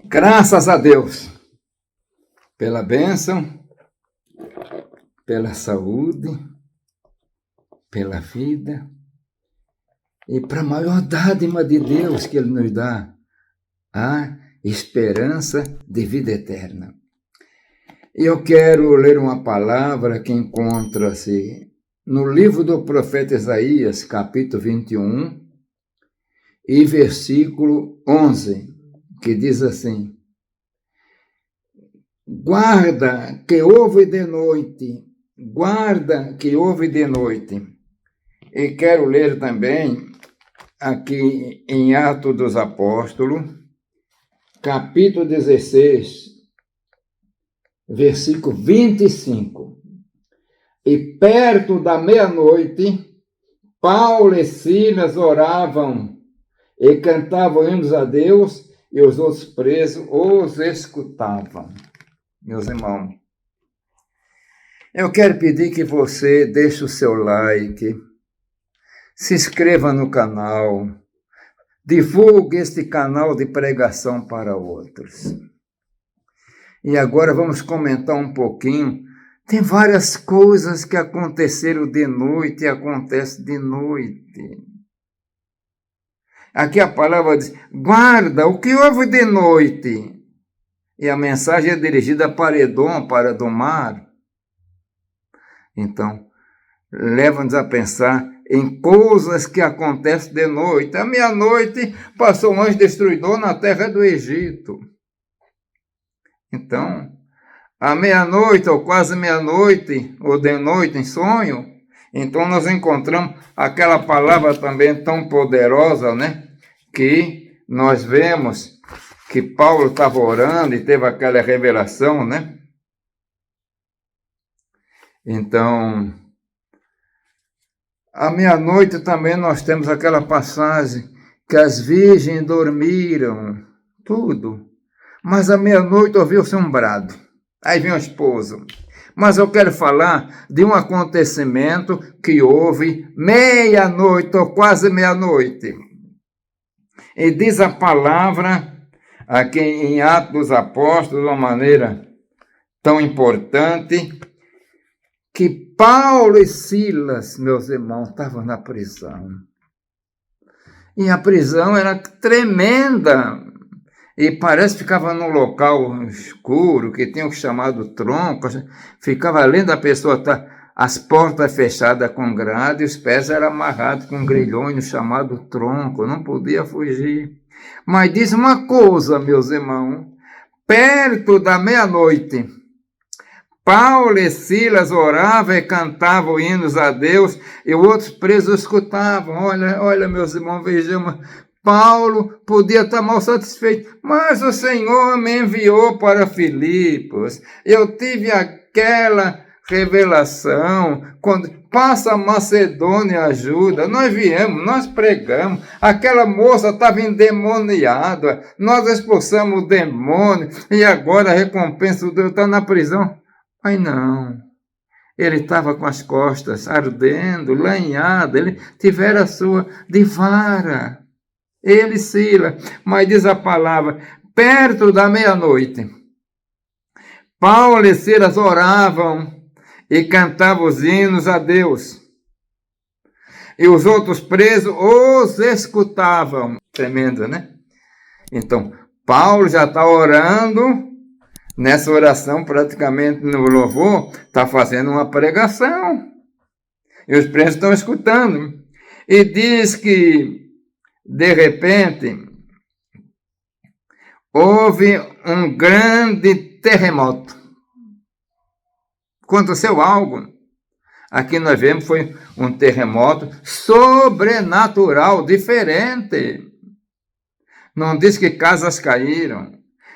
Graças a Deus pela bênção, pela saúde, pela vida e para a maior dádiva de Deus que Ele nos dá, a esperança de vida eterna. E eu quero ler uma palavra que encontra-se no livro do profeta Isaías, capítulo 21, e versículo 11, que diz assim: guarda que ouve de noite, guarda que ouve de noite. E quero ler também aqui em Atos dos Apóstolos, capítulo 16, versículo 25. E perto da meia-noite, Paulo e Silas oravam e cantavam hinos a Deus, e os outros presos os escutavam. Meus irmãos, eu quero pedir que você deixe o seu like, se inscreva no canal, divulgue este canal de pregação para outros. E agora vamos comentar um pouquinho. Tem várias coisas que aconteceram de noite e acontecem de noite. Aqui a palavra diz: guarda o que houve de noite. E a mensagem é dirigida para Edom, para do mar. Então, leva-nos a pensar em coisas que acontecem de noite. À meia-noite passou um anjo destruidor na terra do Egito. Então, à meia-noite, ou quase meia-noite, ou de noite em sonho, então nós encontramos aquela palavra também tão poderosa, né? Que nós vemos que Paulo estava orando e teve aquela revelação, né? Então, à meia-noite também nós temos aquela passagem que as virgens dormiram, tudo. Mas à meia-noite ouviu-se um brado. Aí vem o esposo. Mas eu quero falar de um acontecimento que houve meia-noite, ou quase meia-noite. E diz a palavra aqui em Atos dos Apóstolos, de uma maneira tão importante, que Paulo e Silas, meus irmãos, estavam na prisão. E a prisão era tremenda. E parece que ficava num local escuro, que tinha o chamado tronco, ficava além da pessoa estar as portas fechadas com grade, e os pés eram amarrados com grilhões no chamado tronco, não podia fugir. Mas diz uma coisa, meus irmãos, perto da meia-noite, Paulo e Silas oravam e cantavam hinos a Deus, e outros presos escutavam. Olha, meus irmãos, vejamos, Paulo podia estar mal satisfeito, mas o Senhor me enviou para Filipos. Eu tive aquela revelação, quando passa a Macedônia ajuda, nós viemos, nós pregamos, aquela moça estava endemoniada, nós expulsamos o demônio, e agora a recompensa do Deus está na prisão. Mas não, ele estava com as costas ardendo, lanhado, ele tivera a sua de vara. Ele, Silas, mas diz a palavra, perto da meia-noite, Paulo e Silas oravam e cantavam os hinos a Deus. E os outros presos os escutavam. Tremendo, né? Então, Paulo já está orando, nessa oração, praticamente no louvor, está fazendo uma pregação. E os presos estão escutando. E diz que, de repente, houve um grande terremoto. Aconteceu algo. Aqui nós vemos foi um terremoto sobrenatural, diferente. Não diz que casas caíram,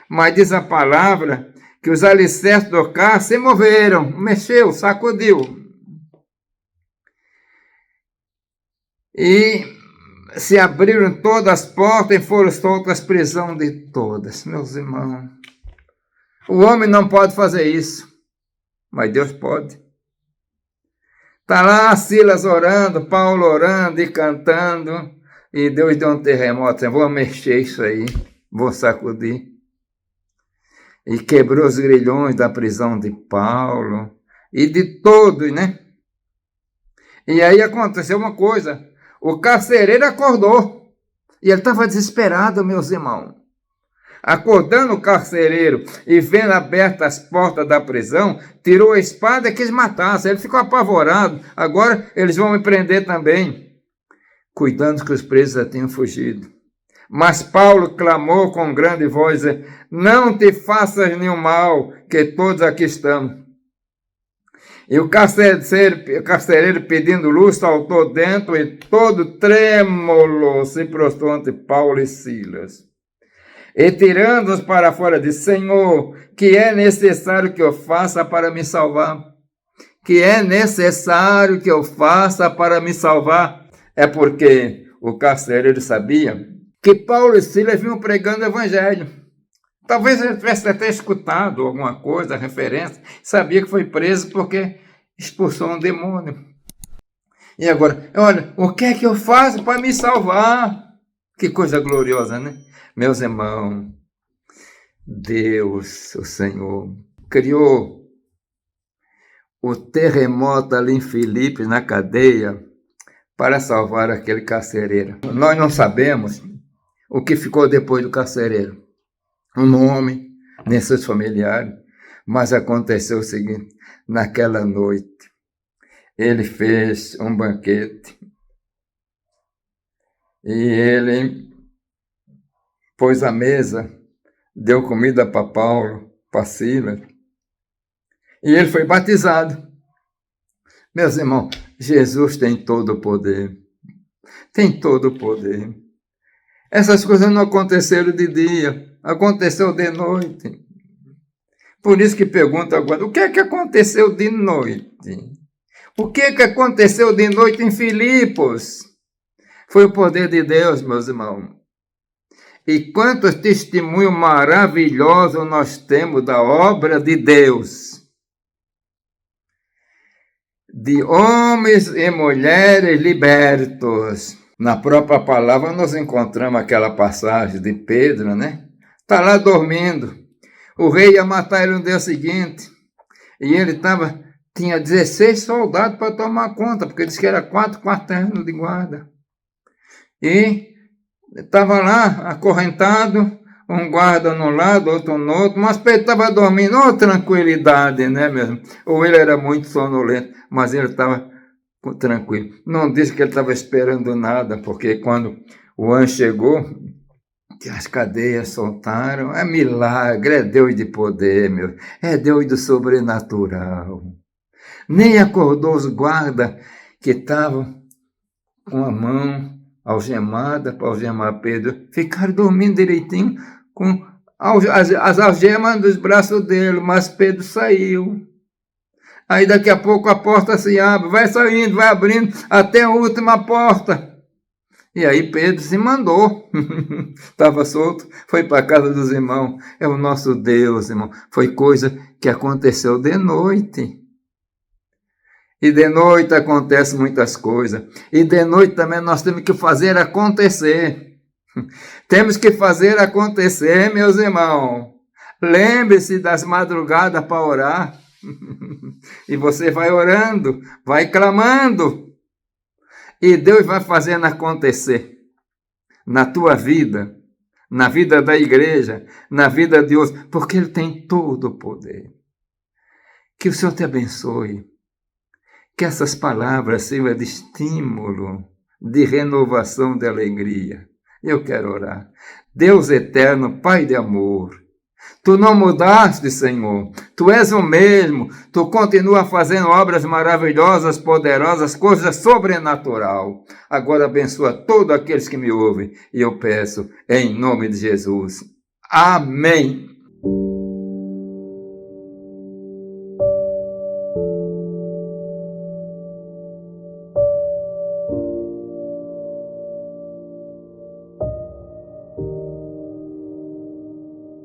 mas diz a palavra que os alicerces do carro se moveram, mexeu, sacudiu. E se abriram todas as portas e foram soltas as prisões de todas, meus irmãos. O homem não pode fazer isso, mas Deus pode. Está lá Silas orando, Paulo orando e cantando, e Deus deu um terremoto. Eu vou mexer isso aí, vou sacudir. e quebrou os grilhões da prisão de Paulo e de todos, né? E aí aconteceu uma coisa, o carcereiro acordou e ele estava desesperado, meus irmãos. Acordando o carcereiro e vendo abertas as portas da prisão, tirou a espada e quis matar-se. Ele ficou apavorado. Agora eles vão me prender também. Cuidando que os presos já tinham fugido. Mas Paulo clamou com grande voz: não te faças nenhum mal, que todos aqui estamos. E o carcereiro pedindo luz saltou dentro e todo trêmulo se prostrou ante Paulo e Silas. E tirando-os para fora, disse: Senhor, que é necessário que eu faça para me salvar? Que é necessário que eu faça para me salvar? É porque o carcereiro sabia que Paulo e Silas vinham pregando o evangelho. Talvez ele tivesse até escutado alguma coisa, referência, sabia que foi preso porque expulsou um demônio. E agora, olha, o que é que eu faço para me salvar? Que coisa gloriosa, né? Meus irmãos, Deus, o Senhor, criou o terremoto ali em Filipos, na cadeia, para salvar aquele carcereiro. Nós não sabemos o que ficou depois do carcereiro. O nome, nem seus familiares. Mas aconteceu o seguinte, naquela noite, ele fez um banquete e ele pôs a mesa, deu comida para Paulo, para Silas, e ele foi batizado. Meus irmãos, Jesus tem todo o poder. Tem todo o poder. Essas coisas não aconteceram de dia, aconteceu de noite. Por isso que pergunto agora, o que é que aconteceu de noite? O que é que aconteceu de noite em Filipos? Foi o poder de Deus, meus irmãos. E quantos testemunhos maravilhosos nós temos da obra de Deus. De homens e mulheres libertos. Na própria palavra nós encontramos aquela passagem de Pedro, né? Está lá dormindo. O rei ia matar ele no dia seguinte. E ele tinha 16 soldados para tomar conta, porque disse que era 4 quartéis de guarda. E estava lá acorrentado, um guarda num lado, outro no outro, mas Pedro estava dormindo, tranquilidade, né mesmo? Ou ele era muito sonolento, mas ele estava tranquilo. Não disse que ele estava esperando nada, porque quando o anjo chegou, que as cadeias soltaram, é milagre, é Deus de poder, meu, é Deus do sobrenatural. Nem acordou os guardas que estavam com a mão algemada para algemar Pedro, ficaram dormindo direitinho com as algemas dos braços dele, mas Pedro saiu. Aí daqui a pouco a porta se abre, vai saindo, vai abrindo até a última porta. E aí Pedro se mandou, estava solto, foi para a casa dos irmãos. É o nosso Deus, irmão. Foi coisa que aconteceu de noite. E de noite acontecem muitas coisas. E de noite também nós temos que fazer acontecer. Temos que fazer acontecer, meus irmãos. Lembre-se das madrugadas para orar. E você vai orando, vai clamando. E Deus vai fazendo acontecer. Na tua vida, na vida da igreja, na vida de outros. Porque Ele tem todo o poder. Que o Senhor te abençoe. Que essas palavras sirvam de estímulo, de renovação, de alegria. Eu quero orar. Deus eterno, Pai de amor, Tu não mudaste, Senhor. Tu és o mesmo. Tu continua fazendo obras maravilhosas, poderosas, coisas sobrenatural. Agora abençoa todos aqueles que me ouvem. E eu peço em nome de Jesus. Amém.